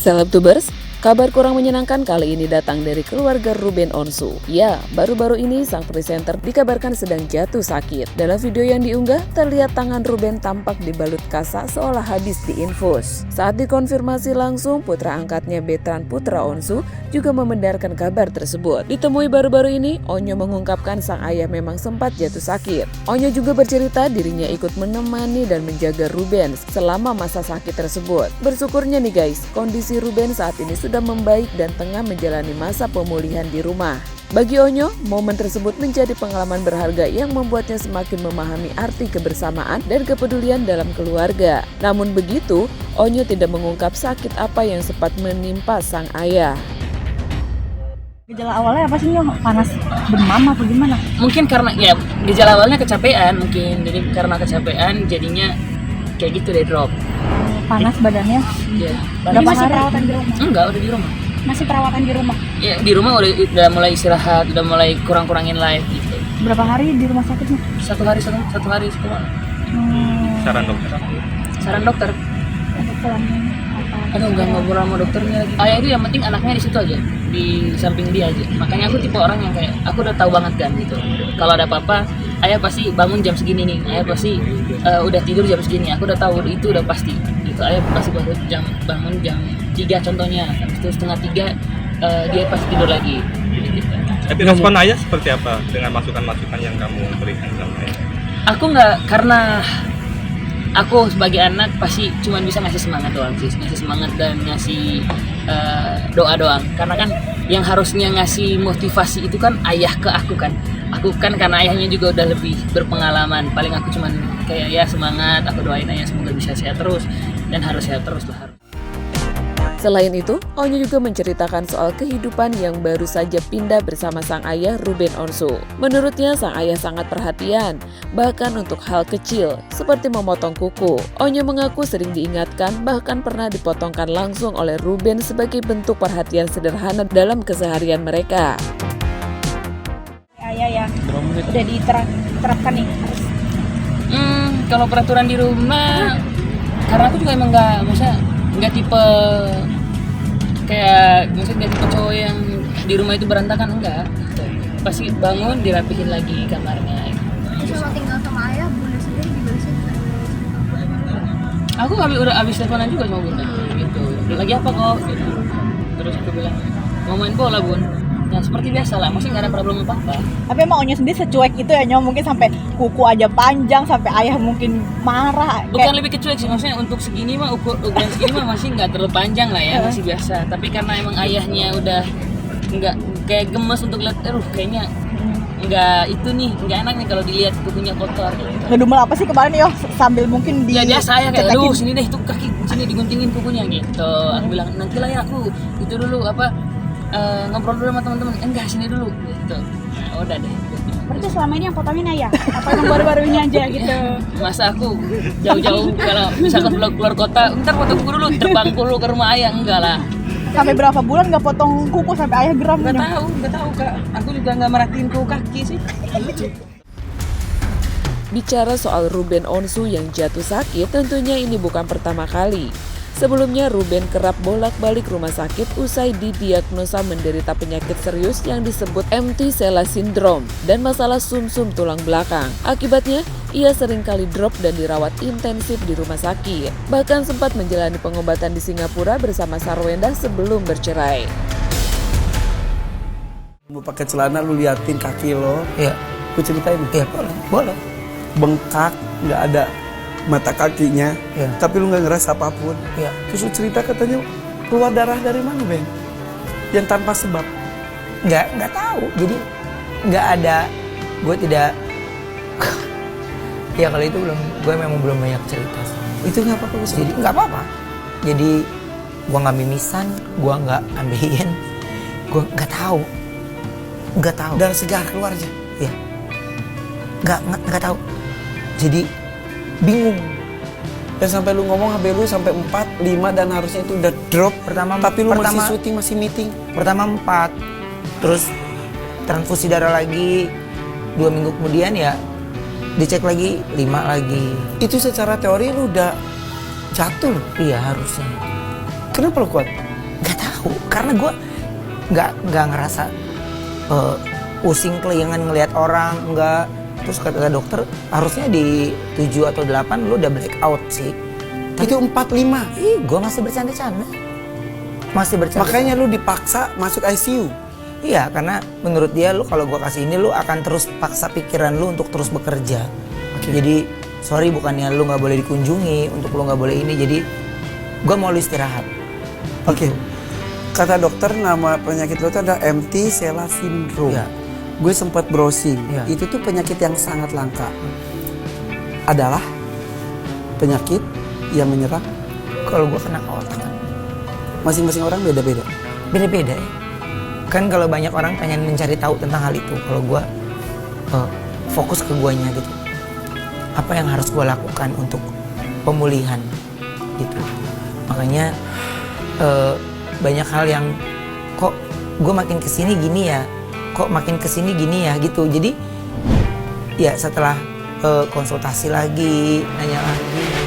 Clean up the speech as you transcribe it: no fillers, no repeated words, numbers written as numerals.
Selebtubers, kabar kurang menyenangkan kali ini datang dari keluarga Ruben Onsu. Ya, baru-baru ini sang presenter dikabarkan sedang jatuh sakit. Dalam video yang diunggah, terlihat tangan Ruben tampak dibalut kasa seolah habis diinfus. Saat dikonfirmasi langsung, putra angkatnya Betran Putra Onsu juga membenarkan kabar tersebut. Ditemui baru-baru ini, Onyo mengungkapkan sang ayah memang sempat jatuh sakit. Onyo juga bercerita dirinya ikut menemani dan menjaga Ruben selama masa sakit tersebut. Bersyukurnya nih guys, kondisi Ruben saat ini sudah membaik dan tengah menjalani masa pemulihan di rumah. Bagi Onyo, momen tersebut menjadi pengalaman berharga yang membuatnya semakin memahami arti kebersamaan dan kepedulian dalam keluarga. Namun begitu, Onyo tidak mengungkap sakit apa yang sempat menimpa sang ayah. Gejala awalnya apa sih, Nyo? Panas, demam apa gimana? Mungkin karena ya gejala awalnya kecapean mungkin. Jadi karena kecapean jadinya kayak gitu deh, drop. Panas badannya? Iya. Berapa masih perawatan di rumah? Enggak, udah di rumah. Masih perawatan di rumah? Ya di rumah udah mulai istirahat, udah mulai kurangin live gitu. Berapa hari di rumah sakitnya? Satu hari sekolah. Saran dokter. Untuk pulangnya apa? Aduh, nggak ngobrol sama dokternya lagi. Ayah itu yang penting anaknya di situ aja, di samping dia aja. Makanya aku tipe orang yang kayak aku udah tahu banget kan gitu. Kalau ada apa-apa, ayah pasti bangun jam segini nih. Ayah pasti udah tidur jam segini. Aku udah tahu itu udah pasti. Gitu. Ayah pasti bangun jam 3 contohnya. Habis itu setengah 3 dia pasti tidur lagi. Gitu. Tapi respon ayah seperti apa dengan masukan-masukan yang kamu berikan sama ayah? Aku nggak, karena aku sebagai anak pasti cuma bisa ngasih semangat doang sih, ngasih semangat dan ngasih doa doang. Karena kan yang harusnya ngasih motivasi itu kan ayah ke aku kan. Aku kan karena ayahnya juga udah lebih berpengalaman. Paling aku cuman kayak ya semangat, aku doain ayah semoga bisa sehat terus dan harus sehat terus lah. Selain itu, Onyo juga menceritakan soal kehidupan yang baru saja pindah bersama sang ayah Ruben Onsu. Menurutnya, sang ayah sangat perhatian, bahkan untuk hal kecil, seperti memotong kuku. Onyo mengaku sering diingatkan, bahkan pernah dipotongkan langsung oleh Ruben sebagai bentuk perhatian sederhana dalam keseharian mereka. Ayah ya, udah diterapkan nih harus. Kalau peraturan di rumah, karena aku juga emang nggak tipe kayak maksudnya tipe cowok yang di rumah itu berantakan, enggak. Pasti bangun dirapihin lagi kamarnya. Selama tinggal sama ayah, bunda sendiri juga di sini. Aku udah abis teleponan juga sama bunda gitu. Lagi apa kok? Gitu. Terus aku bilang mau main bola bun. Ya seperti biasa lah, maksudnya nggak ada problem apa-apa. Tapi emang Onyo sendiri secuek itu ya, Nyo? Mungkin sampai kuku aja panjang, sampai ayah mungkin marah. Bukan lebih kecuek sih, maksudnya untuk segini mah ukuran segini mah masih nggak terlalu panjang lah ya, masih biasa. Tapi karena emang ayahnya udah nggak kayak gemes untuk lihat, kayaknya nggak itu nih, nggak enak nih kalau dilihat kukunya kotor. Ngedumel apa sih kemarin, Yo? Sambil mungkin di Ya biasa ya kayak, cetekin. aduh sini deh, tuh kaki sini diguntingin kukunya gitu. Aku bilang nanti lah ya aku itu dulu ngobrol dulu sama teman-teman. Enggak, sini dulu gitu. Nah, udah deh. Berarti selama ini yang potongin ayah? Apa yang baru-baru ini aja gitu? Masa aku jauh-jauh kalau misalkan keluar kota, ntar potong kuku dulu, terbang dulu ke rumah ayah, enggak lah. Sampai berapa bulan nggak potong kuku sampai ayah geram? Nggak Nyo? tahu Kak. Aku juga nggak merhatiin kuku kaki sih. Bicara soal Ruben Onsu yang jatuh sakit, tentunya ini bukan pertama kali. Sebelumnya, Ruben kerap bolak-balik rumah sakit usai didiagnosa menderita penyakit serius yang disebut empty sella syndrome dan masalah sumsum tulang belakang. Akibatnya, ia seringkali drop dan dirawat intensif di rumah sakit. Bahkan sempat menjalani pengobatan di Singapura bersama Sarwenda sebelum bercerai. Mau pakai celana lu liatin kaki lo, Iya, gue ceritain. iya boleh. Bengkak, nggak ada mata kakinya, Iya. tapi lu nggak ngerasa apapun. Iya. Terus lu cerita katanya keluar darah dari mana, Ben? Yang tanpa sebab. Nggak tahu. Jadi nggak ada. Gue tidak. Ya kalau itu gue memang belum banyak cerita. Itu nggak apa-apa, Gus. Jadi nggak apa-apa. Jadi gue nggak mimisan, gue nggak ambeien, gue nggak tahu. Darah segar keluar aja. Iya. Nggak tahu. Jadi bingung. Dan sampai lu ngomong HB lu sampai 4, 5 dan harusnya itu udah drop. Tapi lu masih syuting, masih meeting. Pertama 4, terus transfusi darah lagi 2 minggu kemudian ya dicek lagi 5 lagi. Itu secara teori lu udah jatuh. Iya harusnya. Kenapa lu kuat? karena gue nggak ngerasa pusing kelingan ngelihat orang, nggak. Terus kata dokter harusnya di 7 atau 8 lu udah black out sih. Itu 4-5. Ih, gue masih bercanda-canda. Makanya lu dipaksa masuk ICU. Iya, karena menurut dia lu kalau gua kasih ini lu akan terus paksa pikiran lu untuk terus bekerja. Jadi sorry, bukannya lu nggak boleh dikunjungi, untuk lu nggak boleh ini. Jadi gua mau lu istirahat. Oke. Kata dokter nama penyakit lu itu ada empty sella syndrome. Iya. Gue sempat browsing. Iya. Itu tuh penyakit yang sangat langka. Adalah penyakit yang menyerang Kalau gua kena ke otak kan. masing-masing orang beda-beda. Beda-beda ya. Kan kalau banyak orang pengen mencari tahu tentang hal itu, kalau gue fokus ke guanya gitu. Apa yang harus gue lakukan untuk pemulihan gitu. Makanya banyak hal yang kok gue makin kesini gini ya, kok makin kesini gini ya gitu. Jadi ya setelah konsultasi lagi, nanya lagi.